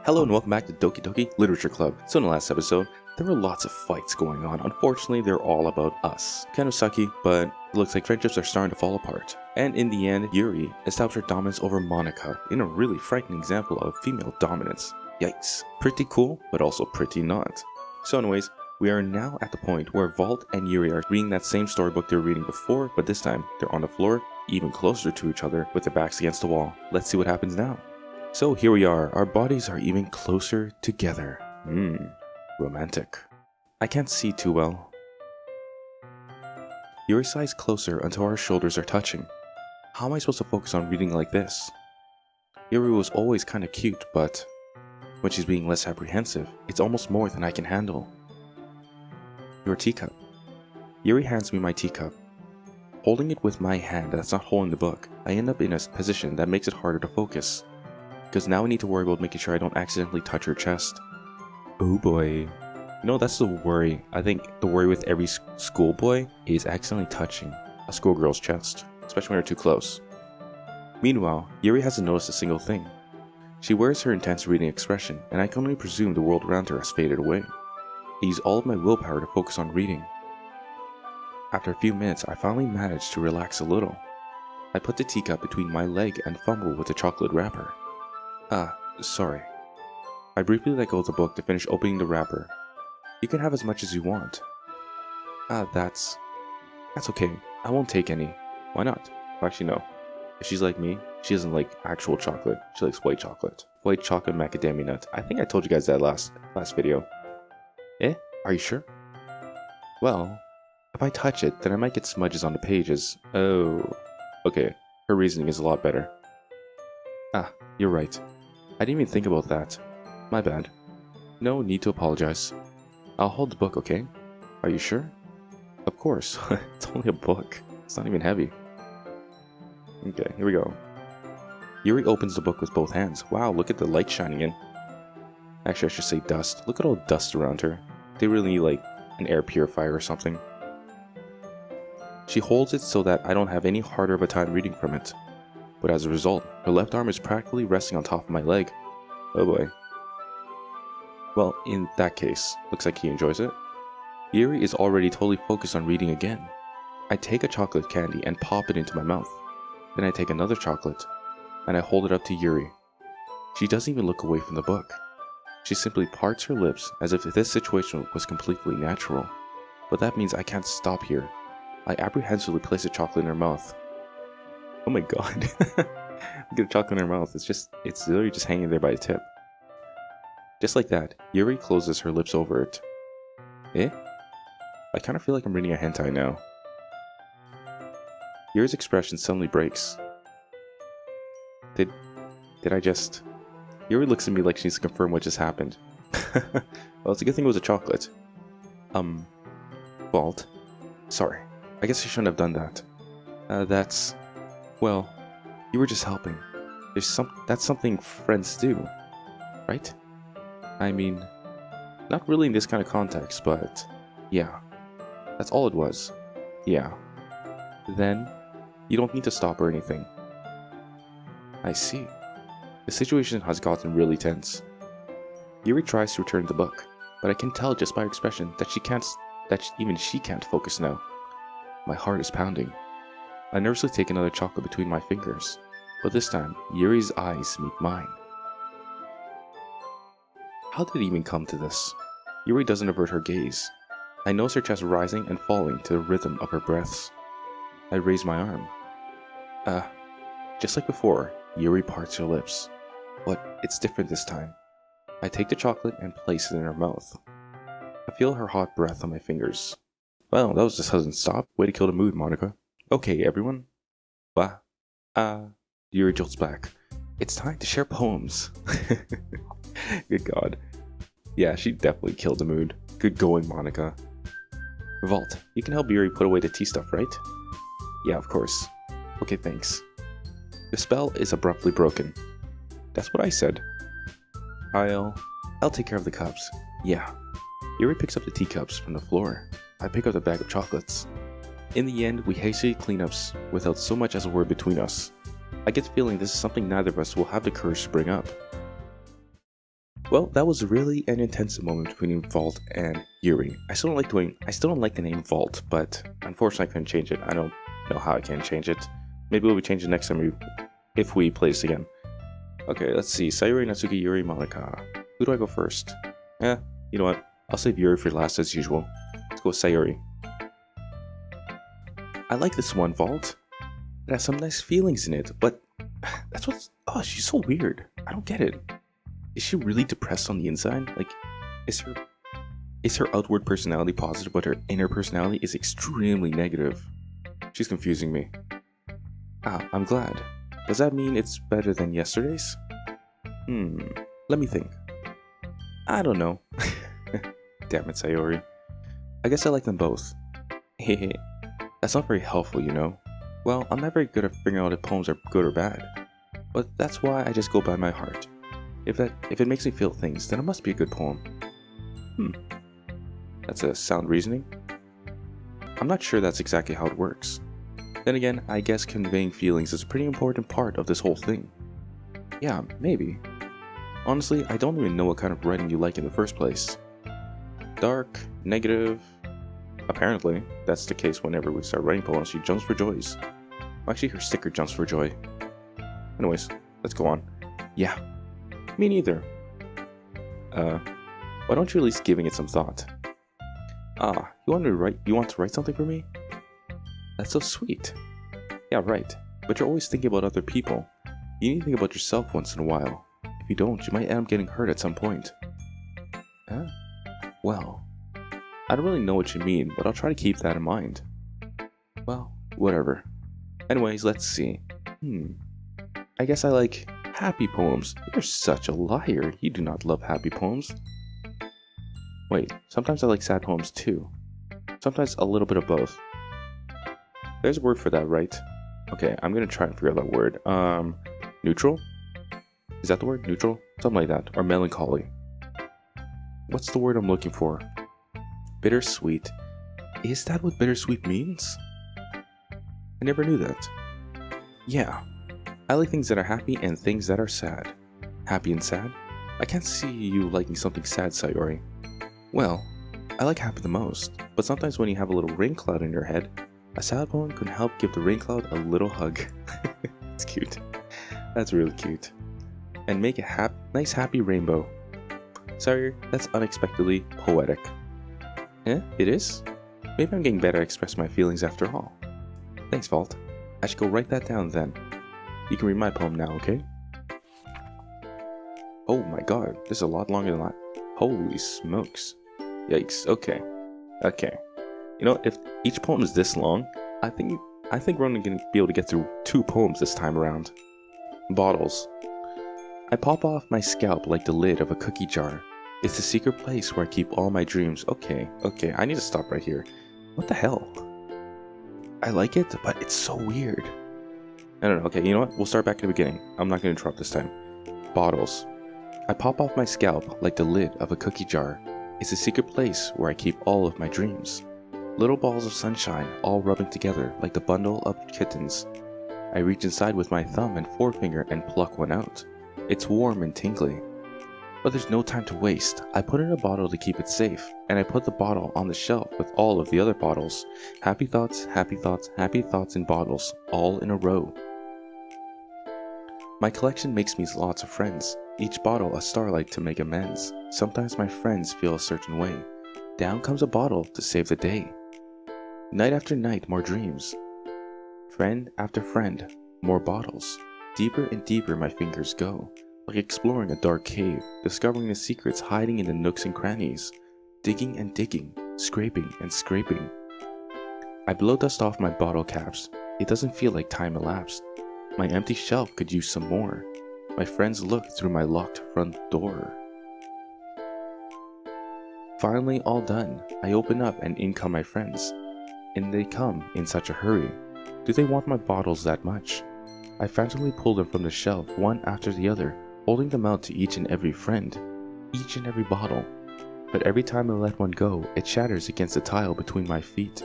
Hello and welcome back to Doki Doki Literature Club. So in the last episode, there were lots of fights going on. Unfortunately, they're all about us. Kind of sucky, but it looks like friendships are starting to fall apart. And in the end, Yuri established her dominance over Monika in a really frightening example of female dominance. Yikes. Pretty cool, but also pretty not. So anyways, we are now at the point where Vault and Yuri are reading that same storybook they were reading before, but this time they're on the floor, even closer to each other with their backs against the wall. Let's see what happens now. So here we are, our bodies are even closer together. Romantic. I can't see too well. Yuri sighs closer until our shoulders are touching. How am I supposed to focus on reading like this? Yuri was always kinda cute, but when she's being less apprehensive, it's almost more than I can handle. Your teacup. Yuri hands me my teacup. Holding it with my hand that's not holding the book, I end up in a position that makes it harder to focus. Because now I need to worry about making sure I don't accidentally touch her chest. Oh boy. You know, that's the worry. I think the worry with every schoolboy is accidentally touching a schoolgirl's chest, especially when they're too close. Meanwhile, Yuri hasn't noticed a single thing. She wears her intense reading expression, and I can only presume the world around her has faded away. I use all of my willpower to focus on reading. After a few minutes, I finally manage to relax a little. I put the teacup between my leg and fumble with the chocolate wrapper. Sorry. I briefly let go of the book to finish opening the wrapper. You can have as much as you want. That's okay. I won't take any. Why not? Actually, no. If she's like me, she doesn't like actual chocolate. She likes white chocolate. White chocolate macadamia nut. I think I told you guys that last video. Are you sure? Well, if I touch it, then I might get smudges on the pages. Oh. Okay, her reasoning is a lot better. You're right. I didn't even think about that. My bad. No need to apologize. I'll hold the book, okay? Are you sure? Of course. It's only a book. It's not even heavy. Okay, here we go. Yuri opens the book with both hands. Wow, look at the light shining in. Actually, I should say dust. Look at all the dust around her. They really need, like, an air purifier or something. She holds it so that I don't have any harder of a time reading from it. But as a result, her left arm is practically resting on top of my leg. Oh boy. Well, in that case, looks like he enjoys it. Yuri is already totally focused on reading again. I take a chocolate candy and pop it into my mouth. Then I take another chocolate, and I hold it up to Yuri. She doesn't even look away from the book. She simply parts her lips as if this situation was completely natural. But that means I can't stop here. I apprehensively place a chocolate in her mouth. Oh my god. Get a chocolate in her mouth. It's literally just hanging there by a tip. Just like that, Yuri closes her lips over it. I kind of feel like I'm reading a hentai now. Yuri's expression suddenly breaks. Did I just... Yuri looks at me like she needs to confirm what just happened. Well, it's a good thing it was a chocolate. Vault. Sorry. I guess I shouldn't have done that. Well, you were just helping. That's something friends do, right? I mean, not really in this kind of context, but yeah. That's all it was. Yeah. Then, you don't need to stop or anything. I see. The situation has gotten really tense. Yuri tries to return the book, but I can tell just by her expression that even she can't focus now. My heart is pounding. I nervously take another chocolate between my fingers, but this time, Yuri's eyes meet mine. How did it even come to this? Yuri doesn't avert her gaze. I notice her chest rising and falling to the rhythm of her breaths. I raise my arm. Just like before, Yuri parts her lips, but it's different this time. I take the chocolate and place it in her mouth. I feel her hot breath on my fingers. Well, that was just sudden stop. Way to kill the mood, Monika. Okay, everyone. Yuri jolts back. It's time to share poems. Good god. Yeah, she definitely killed the mood. Good going, Monika. Vault, you can help Yuri put away the tea stuff, right? Yeah, of course. Okay, thanks. The spell is abruptly broken. That's what I said. I'll take care of the cups. Yeah. Yuri picks up the teacups from the floor. I pick up the bag of chocolates. In the end, we hastily clean up without so much as a word between us. I get the feeling this is something neither of us will have the courage to bring up. Well, that was really an intense moment between Vault and Yuri. I still don't like the name Vault, but unfortunately I couldn't change it. I don't know how I can change it. Maybe we'll change it next time if we play this again. Okay, let's see. Sayori, Natsuki, Yuri, Monika. Who do I go first? You know what? I'll save Yuri for last as usual. Let's go with Sayori. I like this one, Vault. It has some nice feelings in it, but that's what's... Oh, she's so weird. I don't get it. Is she really depressed on the inside? Like, is her outward personality positive, but her inner personality is extremely negative? She's confusing me. I'm glad. Does that mean it's better than yesterday's? Let me think. I don't know. Damn it, Sayori. I guess I like them both. Hehe. That's not very helpful, you know. Well, I'm not very good at figuring out if poems are good or bad. But that's why I just go by my heart. If it makes me feel things, then it must be a good poem. That's a sound reasoning. I'm not sure that's exactly how it works. Then again, I guess conveying feelings is a pretty important part of this whole thing. Yeah, maybe. Honestly, I don't even know what kind of writing you like in the first place. Dark, negative... Apparently, that's the case whenever we start writing poems, she jumps for joys. Actually, her sticker jumps for joy. Anyways, let's go on. Yeah. Me neither. Why don't you at least giving it some thought? You want to write something for me? That's so sweet. Yeah, right. But you're always thinking about other people. You need to think about yourself once in a while. If you don't, you might end up getting hurt at some point. Well, I don't really know what you mean, but I'll try to keep that in mind. Well, whatever. Anyways, let's see. I guess I like happy poems. You're such a liar. You do not love happy poems. Wait, sometimes I like sad poems too. Sometimes a little bit of both. There's a word for that, right? Okay, I'm gonna try and figure out that word. Neutral? Is that the word? Neutral? Something like that. Or melancholy. What's the word I'm looking for? Bittersweet. Is that what bittersweet means? I never knew that. Yeah. I like things that are happy and things that are sad. Happy and sad? I can't see you liking something sad, Sayori. Well, I like happy the most, but sometimes when you have a little rain cloud in your head, a sad poem can help give the rain cloud a little hug. It's cute. That's really cute. And make a nice happy rainbow. Sorry, that's unexpectedly poetic. It is? Maybe I'm getting better at expressing my feelings after all. Thanks, Vault. I should go write that down then. You can read my poem now, okay? Oh my god, this is a lot longer than that. Holy smokes. Yikes, okay. You know, if each poem is this long, I think we're only going to be able to get through 2 poems this time around. Bottles. I pop off my scalp like the lid of a cookie jar. It's the secret place where I keep all my dreams. Okay, I need to stop right here. What the hell? I like it, but it's so weird. I don't know, okay, you know what? We'll start back at the beginning. I'm not going to interrupt this time. Bottles. I pop off my scalp like the lid of a cookie jar. It's a secret place where I keep all of my dreams. Little balls of sunshine all rubbing together like the bundle of kittens. I reach inside with my thumb and forefinger and pluck one out. It's warm and tingly. But there's no time to waste. I put it in a bottle to keep it safe, and I put the bottle on the shelf with all of the other bottles. Happy thoughts, happy thoughts, happy thoughts in bottles, all in a row. My collection makes me lots of friends, each bottle a starlight to make amends. Sometimes my friends feel a certain way. Down comes a bottle to save the day. Night after night, more dreams. Friend after friend, more bottles. Deeper and deeper my fingers go, like exploring a dark cave, discovering the secrets hiding in the nooks and crannies. Digging and digging, scraping and scraping. I blow dust off my bottle caps. It doesn't feel like time elapsed. My empty shelf could use some more. My friends look through my locked front door. Finally all done, I open up and in come my friends. And they come in such a hurry. Do they want my bottles that much? I frantically pull them from the shelf one after the other, holding them out to each and every friend, each and every bottle. But every time I let one go, it shatters against the tile between my feet.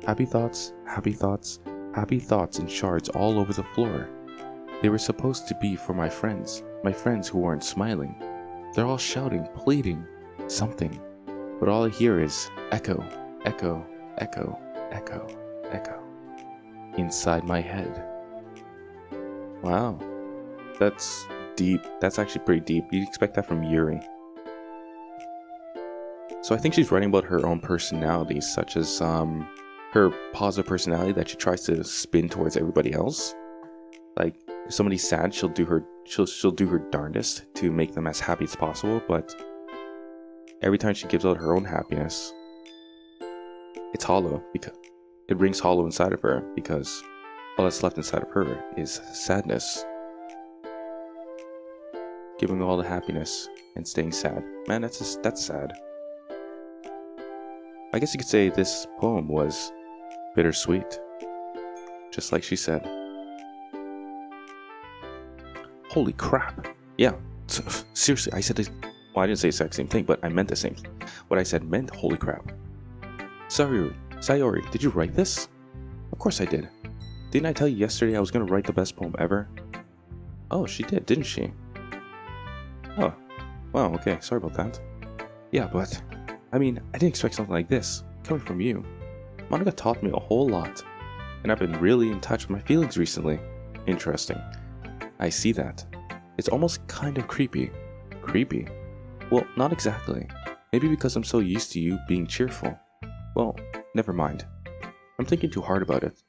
Happy thoughts, happy thoughts, happy thoughts in shards all over the floor. They were supposed to be for my friends who weren't smiling. They're all shouting, pleading, something. But all I hear is echo, echo, echo, echo, echo. Inside my head. Wow. That's deep. That's actually pretty deep. You'd expect that from Yuri. So I think she's writing about her own personalities, such as her positive personality that she tries to spin towards everybody else. Like if somebody's sad, she'll do her darndest to make them as happy as possible, but every time she gives out her own happiness, it's hollow, because it rings hollow inside of her, because all that's left inside of her is sadness. Giving all the happiness and staying sad. Man, that's sad. I guess you could say this poem was bittersweet, just like she said. Holy crap. Yeah, seriously, I said this. Well, I didn't say the exact same thing, but I meant the same. What I said meant holy crap. Sayori, did you write this? Of course I did. Didn't I tell you yesterday I was going to write the best poem ever? Oh, she did, didn't she? Oh, wow, okay, sorry about that. Yeah, but, I mean, I didn't expect something like this, coming from you. Monika taught me a whole lot, and I've been really in touch with my feelings recently. Interesting. I see that. It's almost kind of creepy. Creepy? Well, not exactly. Maybe because I'm so used to you being cheerful. Well, never mind. I'm thinking too hard about it.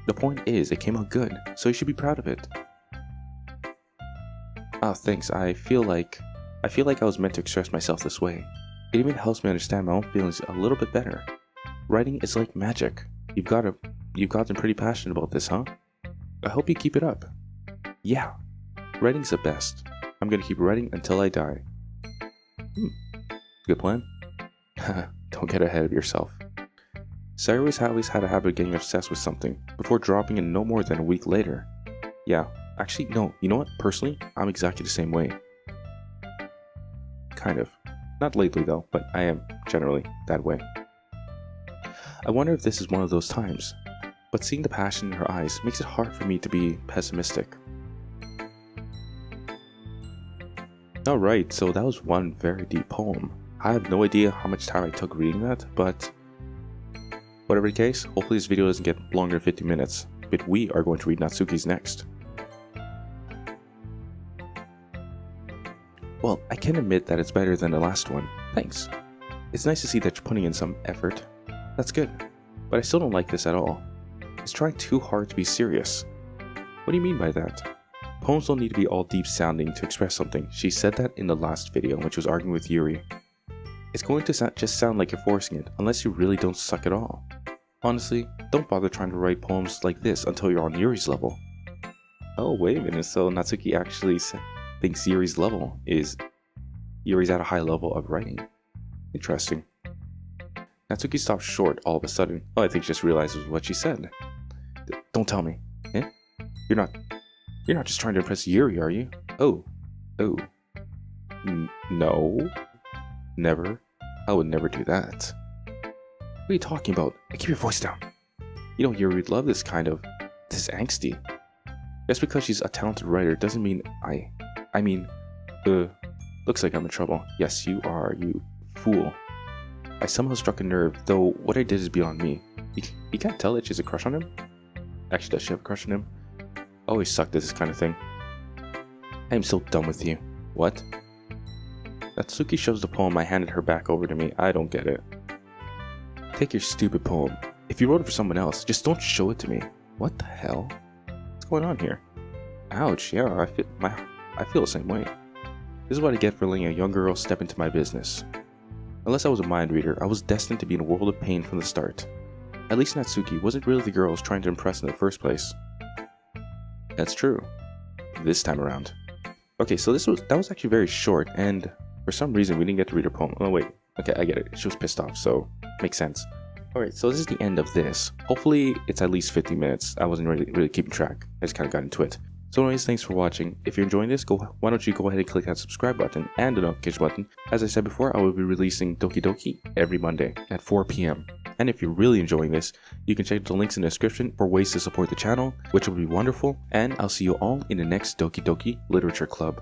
The point is, it came out good, so you should be proud of it. Ah, thanks. I feel like I was meant to express myself this way. It even helps me understand my own feelings a little bit better. Writing is like magic. You've gotten pretty passionate about this, huh? I hope you keep it up. Yeah, writing's the best. I'm gonna keep writing until I die. Good plan? Don't get ahead of yourself. Sayori's always had a habit of getting obsessed with something, before dropping it no more than a week later. Yeah, actually, no, you know what? Personally, I'm exactly the same way. Kind of. Not lately though, but I am generally that way. I wonder if this is one of those times, but seeing the passion in her eyes makes it hard for me to be pessimistic. Alright, so that was one very deep poem. I have no idea how much time I took reading that, but whatever the case, hopefully this video doesn't get longer than 50 minutes, but we are going to read Natsuki's next. Well, I can admit that it's better than the last one. Thanks. It's nice to see that you're putting in some effort. That's good. But I still don't like this at all. It's trying too hard to be serious. What do you mean by that? Poems don't need to be all deep sounding to express something. She said that in the last video when she was arguing with Yuri. It's going to just sound like you're forcing it, unless you really don't suck at all. Honestly, don't bother trying to write poems like this until you're on Yuri's level. Oh, wait a minute, so Natsuki actually thinks Yuri's at a high level of writing. Interesting. Natsuki stopped short all of a sudden. Oh, I think she just realized what she said. Don't tell me. Eh? You're not just trying to impress Yuri, are you? Oh. No. Never. I would never do that. What are you talking about? Keep your voice down. You know, Yuri would love this angsty. Just because she's a talented writer doesn't mean looks like I'm in trouble. Yes, you are, you fool. I somehow struck a nerve, though what I did is beyond me. You can't tell that she has a crush on him? Actually, does she have a crush on him? I always sucked at this kind of thing. I am so done with you. What? Natsuki shoves the poem I handed her back over to me. I don't get it. Take your stupid poem. If you wrote it for someone else, just don't show it to me. What the hell? What's going on here? Ouch, yeah, I feel the same way. This is what I get for letting a young girl step into my business. Unless I was a mind reader, I was destined to be in a world of pain from the start. At least Natsuki wasn't really the girl I was trying to impress in the first place. That's true. This time around. Okay, so that was actually very short, and for some reason we didn't get to read her poem. Oh wait, okay, I get it. She was pissed off, so makes sense. Alright, so this is the end of this. Hopefully it's at least 50 minutes. I wasn't really keeping track. I just kind of got into it. So anyways, thanks for watching. If you're enjoying this, why don't you go ahead and click that subscribe button and the notification button. As I said before, I will be releasing Doki Doki every Monday at 4 p.m. And if you're really enjoying this, you can check the links in the description for ways to support the channel, which will be wonderful. And I'll see you all in the next Doki Doki Literature Club.